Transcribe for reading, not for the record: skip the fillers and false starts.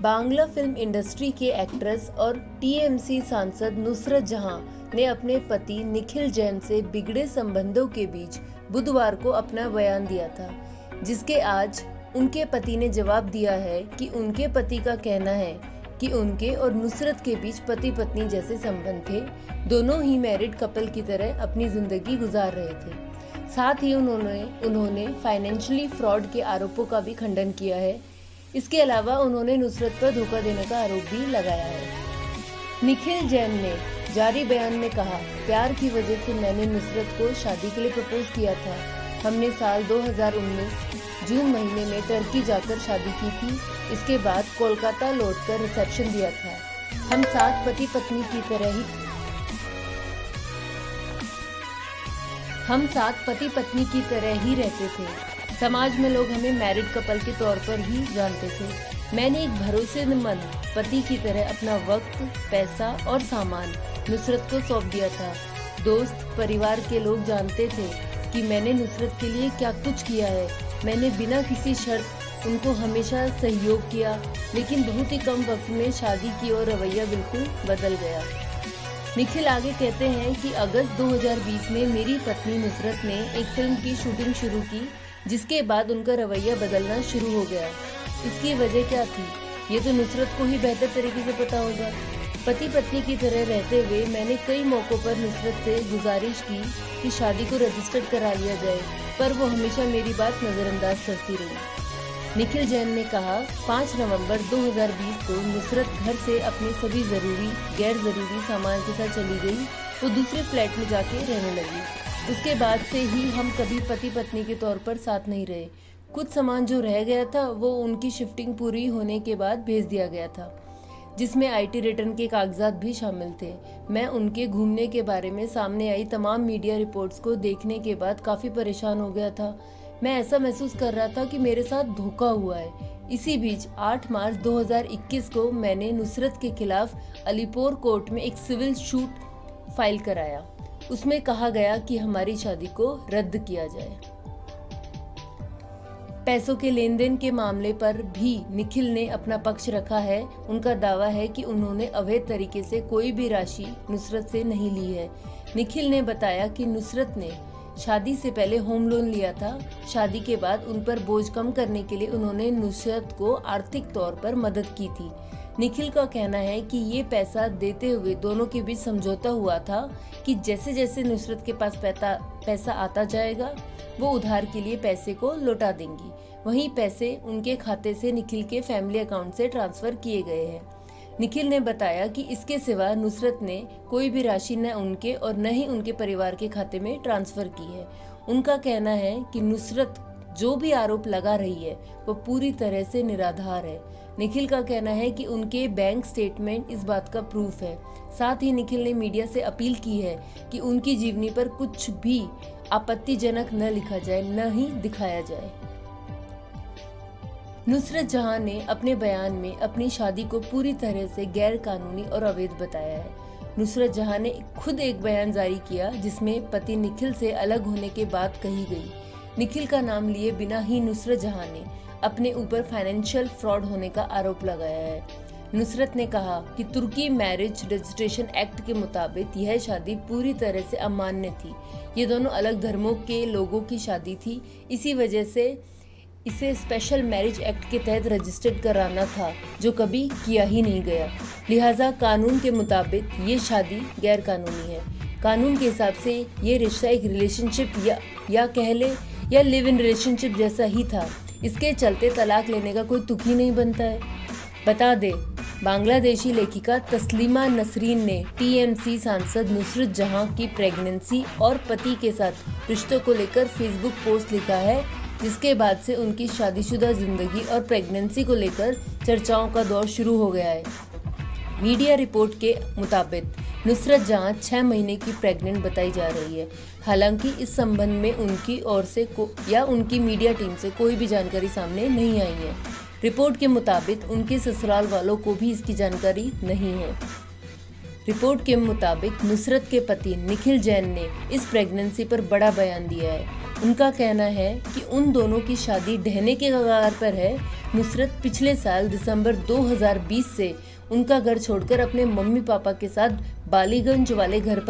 Bangla film industry के actress और TMC सांसद नुसरत जहां ने अपने पति निखिल जैन से बिगड़े संबंधों के बीच बुधवार को अपना बयान दिया था, जिसके आज उनके पति ने जवाब दिया है कि उनके पति का कहना है कि उनके और नुसरत के बीच पति पत्नी जैसे संबंध थे। दोनों ही मैरिड कपल की तरह अपनी जिंदगी गुजार रहे थे। साथ ही उन्होंने फाइनेंशियली फ्रॉड के आरोपों का भी खंडन किया है। इसके अलावा उन्होंने नुसरत पर धोखा देने का आरोप भी लगाया है। निखिल जैन ने जारी बयान में कहा, प्यार की वजह से मैंने नुसरत को शादी के लिए प्रपोज किया था। हमने साल 2019 जून महीने में टर्की जाकर शादी की थी। इसके बाद कोलकाता लौटकर रिसेप्शन दिया था। हम साथ पति पत्नी की तरह ही रहते थे। समाज में लोग हमें मैरिड कपल के तौर पर ही जानते थे। मैंने एक भरोसेमंद पति की तरह अपना वक्त, पैसा और सामान नुसरत को सौंप दिया था। दोस्त, परिवार के लोग जानते थे कि मैंने नुसरत के लिए क्या कुछ किया है। मैंने बिना किसी शर्त उनको हमेशा सहयोग किया, लेकिन बहुत ही कम वक्त में शादी की और रवैया बिल्कुल बदल गया। निखिल आगे कहते हैं कि अगस्त 2020 में मेरी पत्नी नुसरत ने एक फिल्म की शूटिंग शुरू की, जिसके बाद उनका रवैया बदलना शुरू हो गया। इसकी वजह क्या थी, ये तो नुसरत को ही बेहतर तरीके से पता होगा। पति पत्नी की तरह रहते हुए मैंने कई मौकों पर नुसरत से गुजारिश की कि शादी को रजिस्टर्ड करा लिया जाए, पर वो हमेशा मेरी बात नजरअंदाज करती रही। निखिल जैन ने कहा, 5 नवंबर 2020 को नुसरत घर से अपने सभी जरूरी गैर जरूरी सामान के साथ चली गई। वो दूसरे फ्लैट में जाके रहने लगी। उसके बाद से ही हम कभी पति पत्नी के तौर पर साथ नहीं रहे। कुछ सामान जो रह गया था वो उनकी शिफ्टिंग पूरी होने के बाद भेज दिया गया था, जिसमें आईटी रिटर्न के कागजात भी शामिल थे। मैं उनके घूमने के बारे में सामने आई तमाम मीडिया रिपोर्ट्स को देखने के बाद काफ़ी परेशान हो गया था। मैं ऐसा महसूस कर रहा था कि मेरे साथ धोखा हुआ है। इसी बीच 8 मार्च 2021 को मैंने नुसरत के खिलाफ अलीपुर कोर्ट में एक सिविल सूट फाइल कराया। उसमें कहा गया कि हमारी शादी को रद्द किया जाए। पैसों के लेन देन के मामले पर भी निखिल ने अपना पक्ष रखा है। उनका दावा है कि उन्होंने अवैध तरीके से कोई भी राशि नुसरत से नहीं ली है। निखिल ने बताया कि नुसरत ने शादी से पहले होम लोन लिया था। शादी के बाद उन पर बोझ कम करने के लिए उन्होंने नुसरत को आर्थिक तौर पर मदद की थी। निखिल का कहना है कि ये पैसा देते हुए दोनों के बीच समझौता हुआ था कि जैसे जैसे नुसरत के पास पैसा आता जाएगा वो उधार के लिए पैसे को लौटा देंगी। वहीं पैसे उनके खाते से निखिल के फैमिली अकाउंट से ट्रांसफर किए गए हैं। निखिल ने बताया कि इसके सिवा नुसरत ने कोई भी राशि न उनके और न ही उनके परिवार के खाते में ट्रांसफर की है। उनका कहना है कि नुसरत जो भी आरोप लगा रही है वो पूरी तरह से निराधार है। निखिल का कहना है कि उनके बैंक स्टेटमेंट इस बात का प्रूफ है। साथ ही निखिल ने मीडिया से अपील की है कि उनकी जीवनी पर कुछ भी आपत्तिजनक न लिखा जाए, न ही दिखाया जाए। नुसरत जहां ने अपने बयान में अपनी शादी को पूरी तरह से गैर कानूनी और अवैध बताया है। नुसरत जहां ने खुद एक बयान जारी किया जिसमें पति निखिल से अलग होने के बाद कही गई। निखिल का नाम लिए बिना ही नुसरत जहां ने अपने ऊपर फाइनेंशियल फ्रॉड होने का आरोप लगाया है। नुसरत ने कहा कि तुर्की मैरिज रजिस्ट्रेशन एक्ट के मुताबिक यह शादी पूरी तरह से अमान्य थी। ये दोनों अलग धर्मों के लोगों की शादी थी। इसी वजह से इसे स्पेशल मैरिज एक्ट के तहत रजिस्टर्ड कराना था, जो कभी किया ही नहीं गया। लिहाजा कानून के मुताबिक ये शादी गैर कानूनी है। कानून के हिसाब से ये रिश्ता एक रिलेशनशिप या कह ले या लिव इन रिलेशनशिप जैसा ही था। इसके चलते तलाक लेने का कोई तुक ही नहीं बनता है। बता दे, बांग्लादेशी लेखिका तस्लीमा नसरीन ने टीएमसी सांसद नुसरत जहां की प्रेगनेंसी और पति के साथ रिश्तों को लेकर फेसबुक पोस्ट लिखा है, जिसके बाद से उनकी शादीशुदा जिंदगी और प्रेगनेंसी को लेकर चर्चाओं का दौर शुरू हो गया है। मीडिया रिपोर्ट के मुताबिक नुसरत जहां 6 महीने की प्रेग्नेंट बताई जा रही है। हालांकि इस संबंध में उनकी ओर से या उनकी मीडिया टीम से कोई भी जानकारी सामने नहीं आई है। रिपोर्ट के मुताबिक उनके ससुराल वालों को भी इसकी जानकारी नहीं है। रिपोर्ट के मुताबिक नुसरत के पति निखिल जैन ने इस प्रेगनेंसी पर बड़ा बयान दिया है। उनका कहना है कि उन दोनों की शादी ढहने के कगार पर है। नुसरत पिछले साल दिसंबर 2020 से उनका घर छोड़कर अपने मम्मी पापा के साथ बालीगंज वाले घर पर